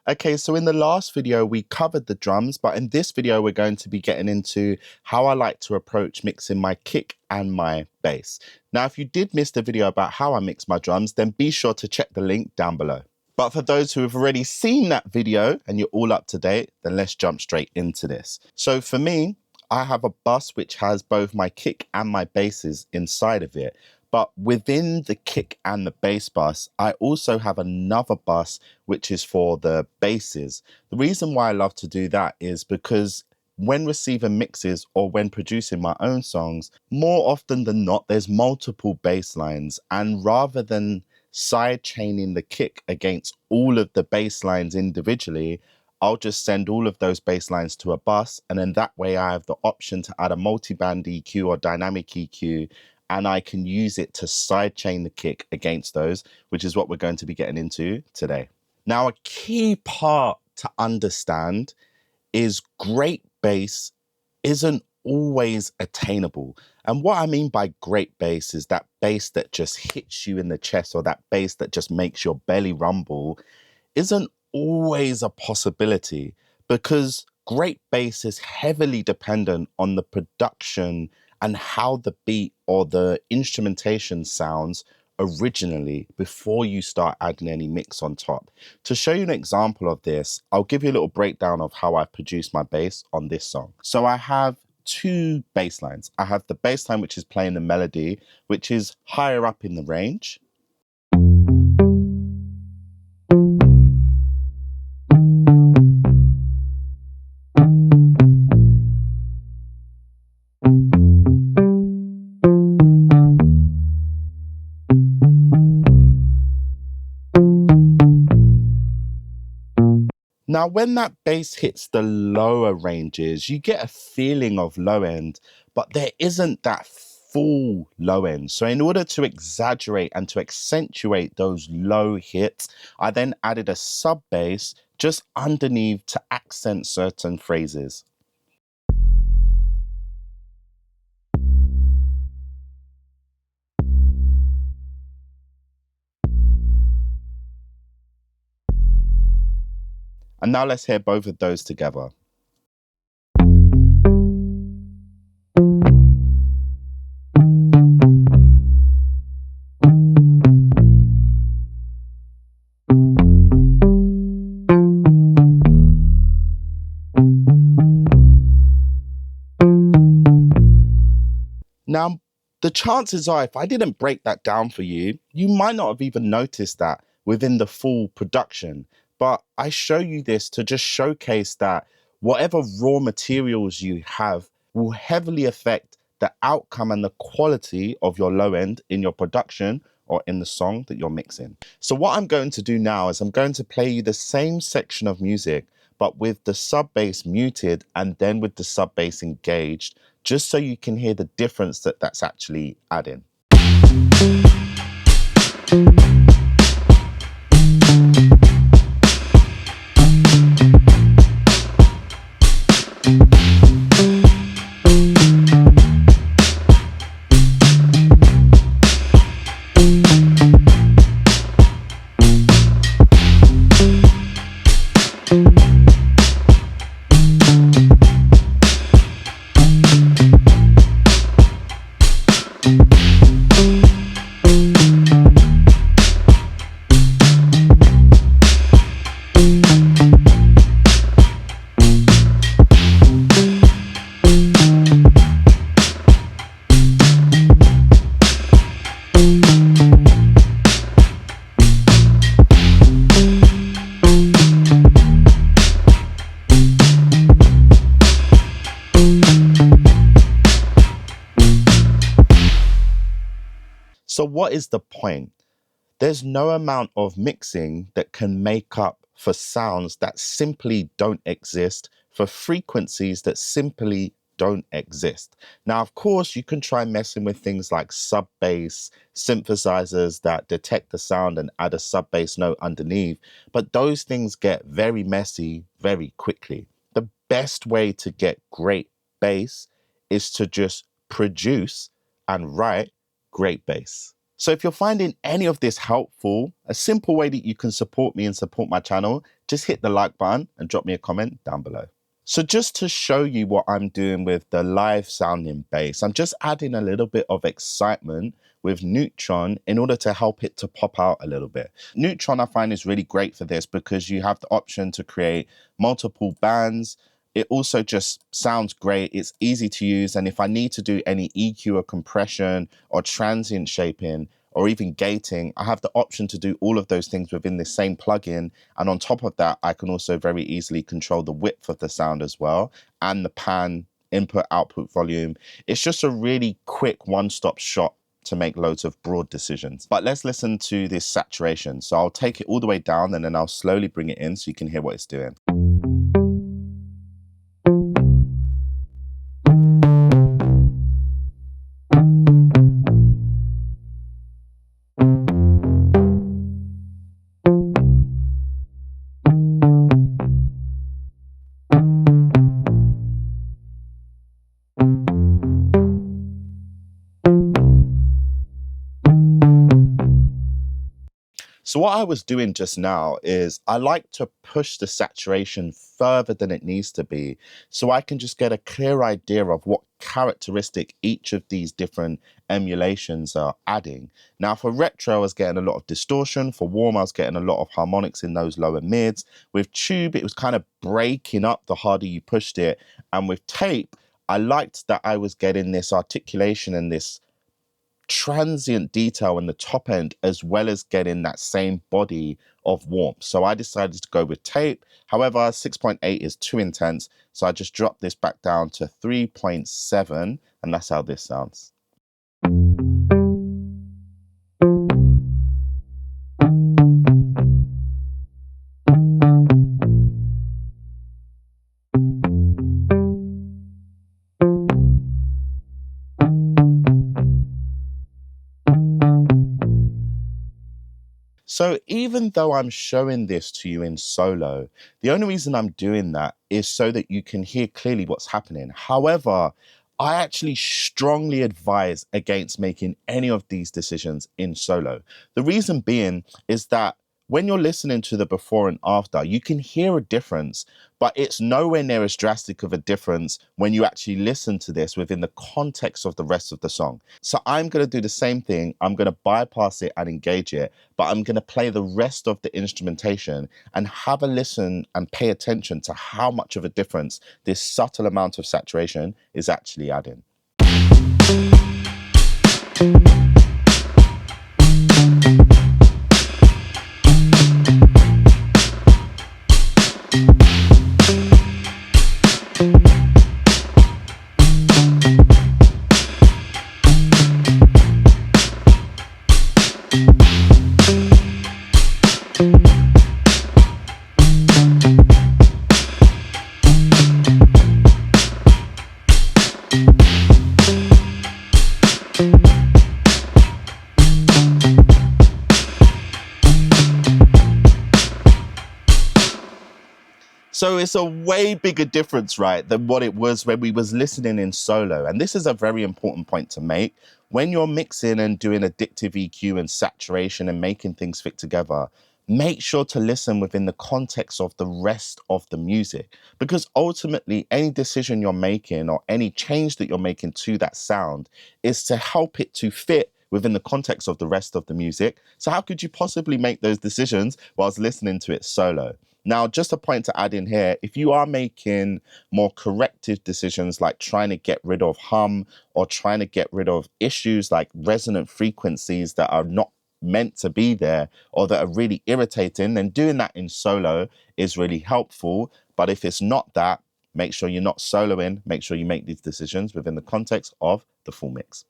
Okay, so in the last video, we covered the drums, but in this video, we're going to be getting into how I like to approach mixing my kick and my bass. Now, if you did miss the video about how I mix my drums, then be sure to check the link down below. But for those who have already seen that video and you're all up to date, then let's jump straight into this. So for me, I have a bus which has both my kick and my basses inside of it. But within the kick and the bass bus, I also have another bus which is for the basses. The reason why I love to do that is because when receiving mixes or when producing my own songs, more often than not, there's multiple bass lines. And rather than side chaining the kick against all of the bass lines individually, I'll just send all of those bass lines to a bus. And then that way I have the option to add a multi-band EQ or dynamic EQ, and I can use it to sidechain the kick against those, which is what we're going to be getting into today. Now, a key part to understand is great bass isn't always attainable. And what I mean by great bass is that bass that just hits you in the chest, or that bass that just makes your belly rumble, isn't always a possibility, because great bass is heavily dependent on the production and how the beat or the instrumentation sounds originally before you start adding any mix on top. To show you an example of this, I'll give you a little breakdown of how I've produced my bass on this song. So I have two bass lines. I have the bass line which is playing the melody, which is higher up in the range. Now, when that bass hits the lower ranges, you get a feeling of low end, but there isn't that full low end. So in order to exaggerate and to accentuate those low hits, I then added a sub bass just underneath to accent certain phrases. And now let's hear both of those together. Now, the chances are, if I didn't break that down for you, you might not have even noticed that within the full production. But I show you this to just showcase that whatever raw materials you have will heavily affect the outcome and the quality of your low end in your production or in the song that you're mixing. So what I'm going to do now is I'm going to play you the same section of music, but with the sub bass muted and then with the sub bass engaged, just so you can hear the difference that that's actually adding. So what is the point? There's no amount of mixing that can make up for sounds that simply don't exist, for frequencies that simply don't exist. Now, of course, you can try messing with things like sub bass, synthesizers that detect the sound and add a sub bass note underneath, but those things get very messy very quickly. The best way to get great bass is to just produce and write great bass. So if you're finding any of this helpful, a simple way that you can support me and support my channel, just hit the like button and drop me a comment down below. So just to show you what I'm doing with the live sounding bass, I'm just adding a little bit of excitement with Neutron in order to help it to pop out a little bit. Neutron I find is really great for this because you have the option to create multiple bands. It also just sounds great. It's easy to use. And if I need to do any EQ or compression or transient shaping or even gating, I have the option to do all of those things within the same plugin. And on top of that, I can also very easily control the width of the sound as well and the pan, input, output volume. It's just a really quick one-stop shop to make loads of broad decisions. But let's listen to this saturation. So I'll take it all the way down and then I'll slowly bring it in so you can hear what it's doing. So what I was doing just now is I like to push the saturation further than it needs to be so I can just get a clear idea of what characteristic each of these different emulations are adding. Now for retro, I was getting a lot of distortion. For warm, I was getting a lot of harmonics in those lower mids. With tube, it was kind of breaking up the harder you pushed it. And with tape, I liked that I was getting this articulation and this transient detail in the top end, as well as getting that same body of warmth. So I decided to go with tape. However, 6.8 is too intense. So I just dropped this back down to 3.7, and that's how this sounds. So even though I'm showing this to you in solo, the only reason I'm doing that is so that you can hear clearly what's happening. However, I actually strongly advise against making any of these decisions in solo. The reason being is that when you're listening to the before and after, you can hear a difference, but it's nowhere near as drastic of a difference when you actually listen to this within the context of the rest of the song. So I'm going to do the same thing. I'm going to bypass it and engage it, but I'm going to play the rest of the instrumentation and have a listen and pay attention to how much of a difference this subtle amount of saturation is actually adding. So it's a way bigger difference, right, than what it was when we was listening in solo. And this is a very important point to make. When you're mixing and doing addictive EQ and saturation and making things fit together, make sure to listen within the context of the rest of the music. Because ultimately, any decision you're making or any change that you're making to that sound is to help it to fit within the context of the rest of the music. So how could you possibly make those decisions whilst listening to it solo? Now, just a point to add in here, if you are making more corrective decisions like trying to get rid of hum or trying to get rid of issues like resonant frequencies that are not meant to be there or that are really irritating, then doing that in solo is really helpful. But if it's not that, make sure you're not soloing, make sure you make these decisions within the context of the full mix.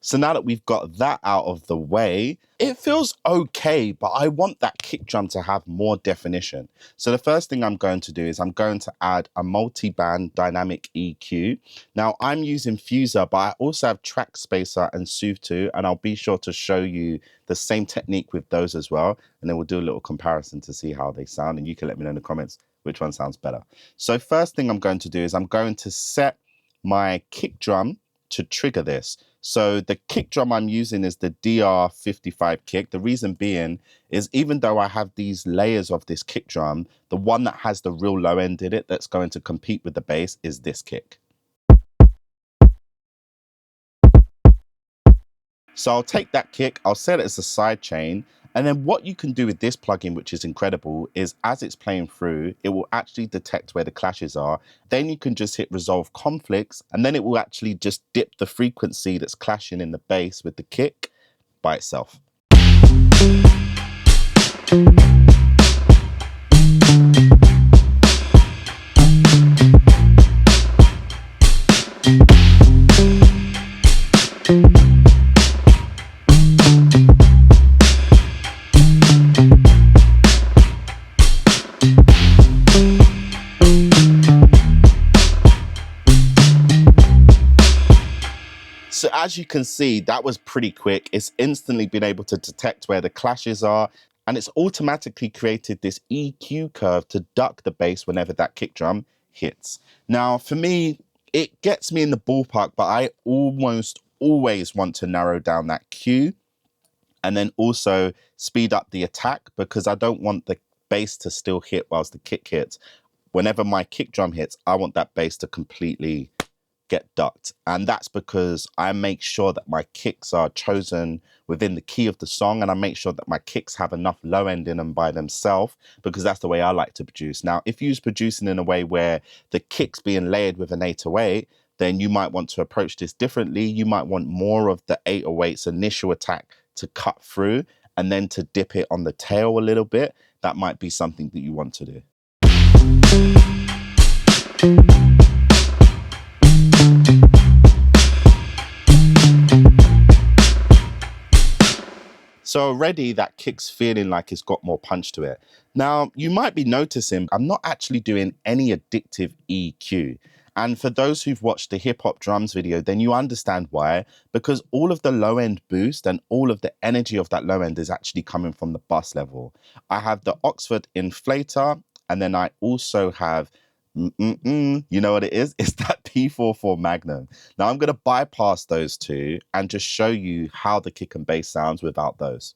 So now that we've got that out of the way, it feels okay, but I want that kick drum to have more definition. So the first thing I'm going to do is I'm going to add a multi-band dynamic EQ. Now I'm using Fuser, but I also have Trackspacer and Soothe too, and I'll be sure to show you the same technique with those as well. And then we'll do a little comparison to see how they sound, and you can let me know in the comments which one sounds better. So first thing I'm going to do is I'm going to set my kick drum to trigger this. So the kick drum I'm using is the DR55 kick. The reason being is even though I have these layers of this kick drum, the one that has the real low end in it that's going to compete with the bass is this kick. So I'll take that kick, I'll set it as a side chain, and then what you can do with this plugin, which is incredible, is as it's playing through, it will actually detect where the clashes are. Then you can just hit resolve conflicts, and then it will actually just dip the frequency that's clashing in the bass with the kick by itself. So as you can see, that was pretty quick. It's instantly been able to detect where the clashes are, and it's automatically created this EQ curve to duck the bass whenever that kick drum hits. Now, for me, it gets me in the ballpark, but I almost always want to narrow down that Q and then also speed up the attack because I don't want the bass to still hit whilst the kick hits. Whenever my kick drum hits, I want that bass to completely get ducked. And that's because I make sure that my kicks are chosen within the key of the song, and I make sure that my kicks have enough low end in them by themselves, because that's the way I like to produce. Now, if you're producing in a way where the kick's being layered with an 808, then you might want to approach this differently. You might want more of the 808's initial attack to cut through and then to dip it on the tail a little bit. That might be something that you want to do. So already that kick's feeling like it's got more punch to it. Now, you might be noticing I'm not actually doing any addictive EQ. And for those who've watched the Hiphop Drums video, then you understand why, because all of the low end boost and all of the energy of that low end is actually coming from the bus level. I have the Oxford inflator, and then I also have you know what it is? It's that P44 Magnum. Now I'm going to bypass those two and just show you how the kick and bass sounds without those.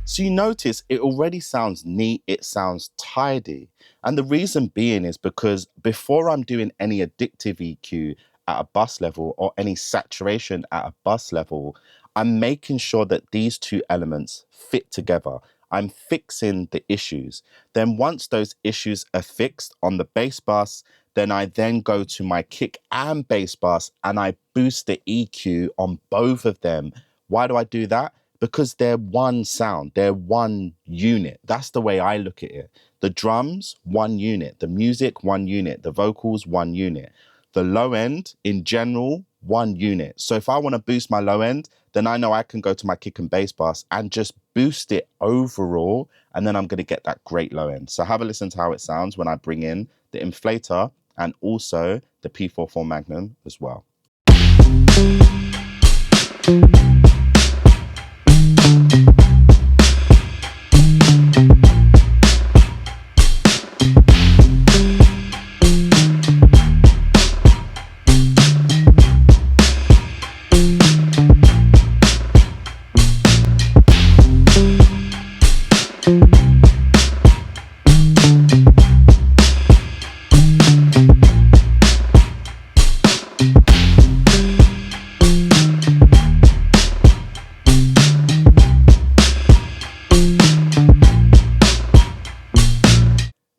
So you notice it already sounds neat, it sounds tidy. And the reason being is because before I'm doing any addictive EQ at a bus level or any saturation at a bus level, I'm making sure that these two elements fit together. I'm fixing the issues. Then once those issues are fixed on the bass bus, then I then go to my kick and bass bus and I boost the EQ on both of them. Why do I do that? Because they're one sound, they're one unit. That's the way I look at it. The drums, one unit. The music, one unit. The vocals, one unit. The low end, in general, one unit. So if I want to boost my low end, then I know I can go to my kick and bass bus and just boost it overall, and then I'm going to get that great low end. So have a listen to how it sounds when I bring in the inflator and also the P44 Magnum as well.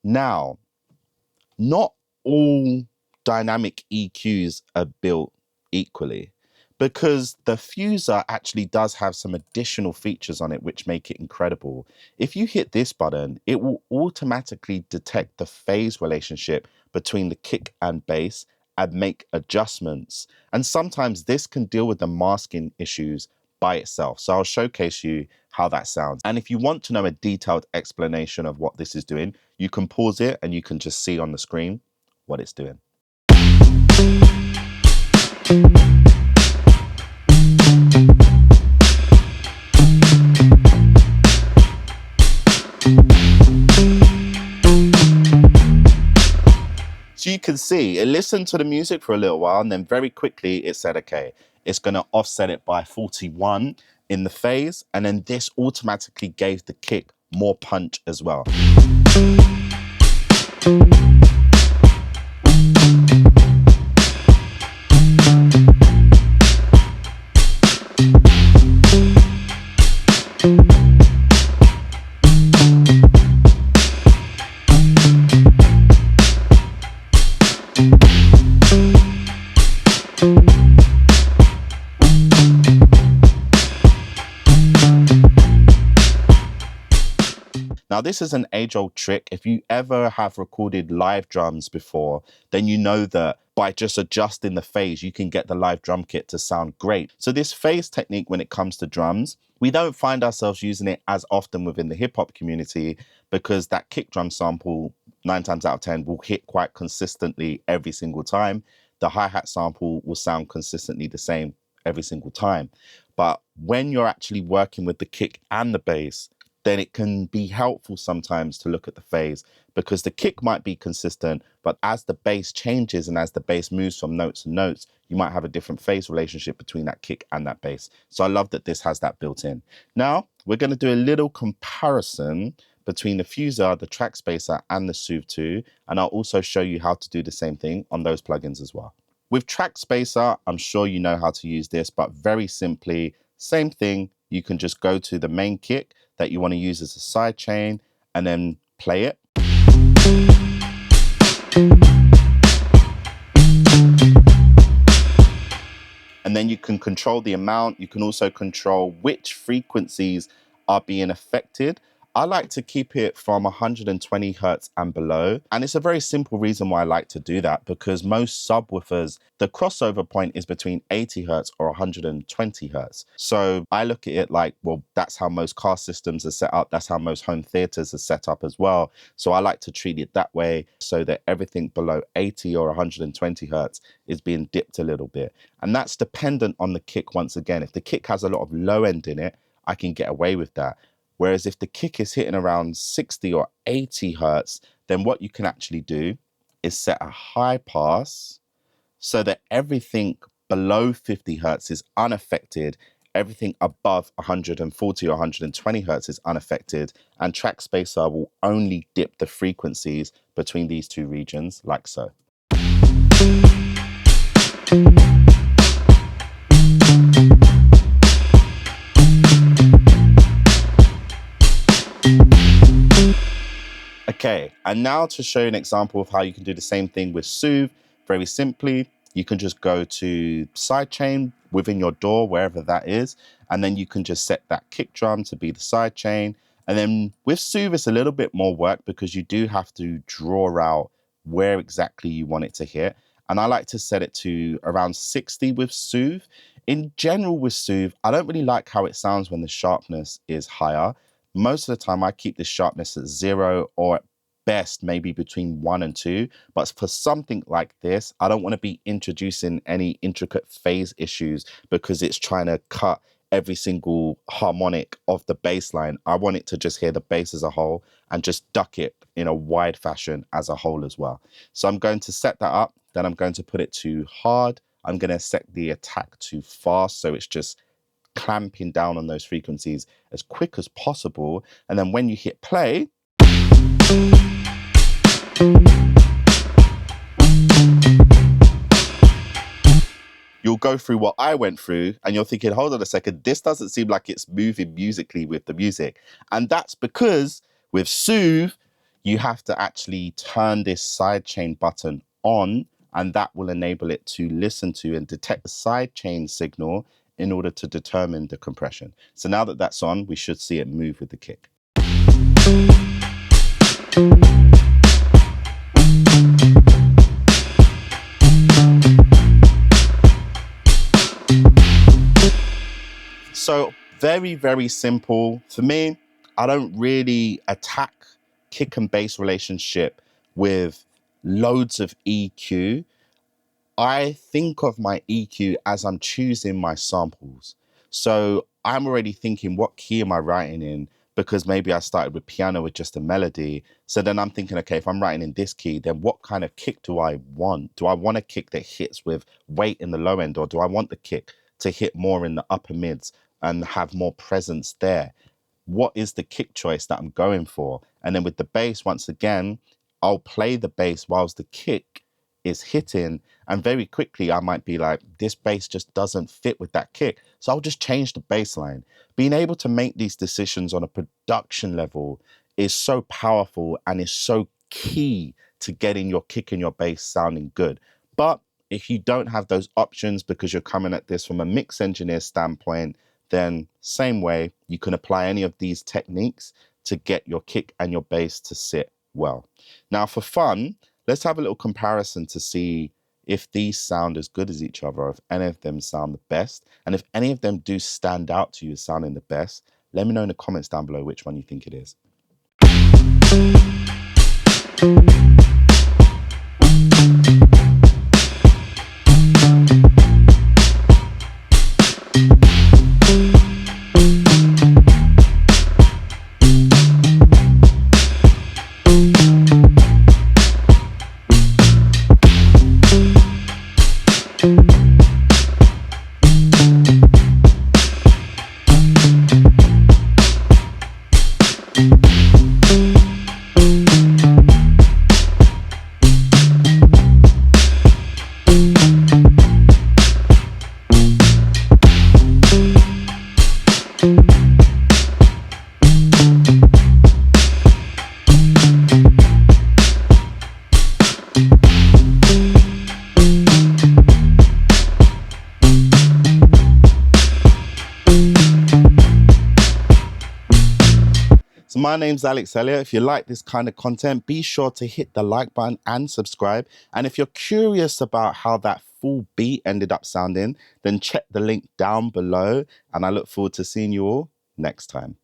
Now, not all dynamic EQs are built equally, because the fuser actually does have some additional features on it which make it incredible. If you hit this button, it will automatically detect the phase relationship between the kick and bass and make adjustments. And sometimes this can deal with the masking issues by itself. So I'll showcase you how that sounds. And if you want to know a detailed explanation of what this is doing, you can pause it and you can just see on the screen what it's doing. So you can see it listened to the music for a little while, and then very quickly it said, okay, it's going to offset it by 41 in the phase. And then this automatically gave the kick more punch as well. Now, this is an age-old trick. If you ever have recorded live drums before, then you know that by just adjusting the phase, you can get the live drum kit to sound great. So this phase technique, when it comes to drums, we don't find ourselves using it as often within the hip hop community because that kick drum sample, 9 times out of 10, will hit quite consistently every single time. The hi-hat sample will sound consistently the same every single time. But when you're actually working with the kick and the bass, then it can be helpful sometimes to look at the phase because the kick might be consistent, but as the bass changes and as the bass moves from notes to notes, you might have a different phase relationship between that kick and that bass. So I love that this has that built in. Now, we're going to do a little comparison between the Pulsar, the Trackspacer, and the Soothe 2, and I'll also show you how to do the same thing on those plugins as well. With Trackspacer, I'm sure you know how to use this, but very simply, same thing. You can just go to the main kick that you want to use as a side chain and then play it. And then you can control the amount. You can also control which frequencies are being affected. I like to keep it from 120 hertz and below. And it's a very simple reason why I like to do that, because most subwoofers, the crossover point is between 80 hertz or 120 hertz. So I look at it like, well, that's how most car systems are set up. That's how most home theaters are set up as well. So I like to treat it that way so that everything below 80 or 120 hertz is being dipped a little bit. And that's dependent on the kick once again. If the kick has a lot of low end in it, I can get away with that. Whereas if the kick is hitting around 60 or 80 hertz, then what you can actually do is set a high pass so that everything below 50 hertz is unaffected. Everything above 140 or 120 hertz is unaffected. And Trackspacer will only dip the frequencies between these two regions like so. Okay, and now to show you an example of how you can do the same thing with Soothe. Very simply, you can just go to sidechain within your DAW, wherever that is, and then you can just set that kick drum to be the sidechain. And then with Soothe, it's a little bit more work because you do have to draw out where exactly you want it to hit. And I like to set it to around 60 with Soothe. In general with Soothe, I don't really like how it sounds when the sharpness is higher. Most of the time I keep the sharpness at 0 or at best maybe between 1 and 2. But for something like this, I don't want to be introducing any intricate phase issues because it's trying to cut every single harmonic of the bass line. I want it to just hear the bass as a whole and just duck it in a wide fashion as a whole as well. So I'm going to set that up. Then I'm going to put it to hard. I'm going to set the attack to fast. So it's just clamping down on those frequencies as quick as possible. And then when you hit play, you'll go through what I went through and you're thinking, hold on a second, this doesn't seem like it's moving musically with the music. And that's because with Soothe, you have to actually turn this sidechain button on, and that will enable it to listen to and detect the sidechain signal in order to determine the compression. So now that that's on, we should see it move with the kick. So very, very simple. For me, I don't really attack kick and bass relationship with loads of EQ, I think of my EQ as I'm choosing my samples. So I'm already thinking, what key am I writing in? Because maybe I started with piano with just a melody. So then I'm thinking, okay, if I'm writing in this key, then what kind of kick do I want? Do I want a kick that hits with weight in the low end, or do I want the kick to hit more in the upper mids and have more presence there? What is the kick choice that I'm going for? And then with the bass, once again, I'll play the bass whilst the kick is hitting, and very quickly I might be like, this bass just doesn't fit with that kick. So I'll just change the bass line. Being able to make these decisions on a production level is so powerful and is so key to getting your kick and your bass sounding good. But if you don't have those options because you're coming at this from a mix engineer standpoint, then same way, you can apply any of these techniques to get your kick and your bass to sit well. Now, for fun, let's have a little comparison to see if these sound as good as each other, or if any of them sound the best. And if any of them do stand out to you as sounding the best, let me know in the comments down below which one you think it is. So my name's Alex Elliott. If you like this kind of content, be sure to hit the like button and subscribe. And if you're curious about how that full beat ended up sounding, then check the link down below. And I look forward to seeing you all next time.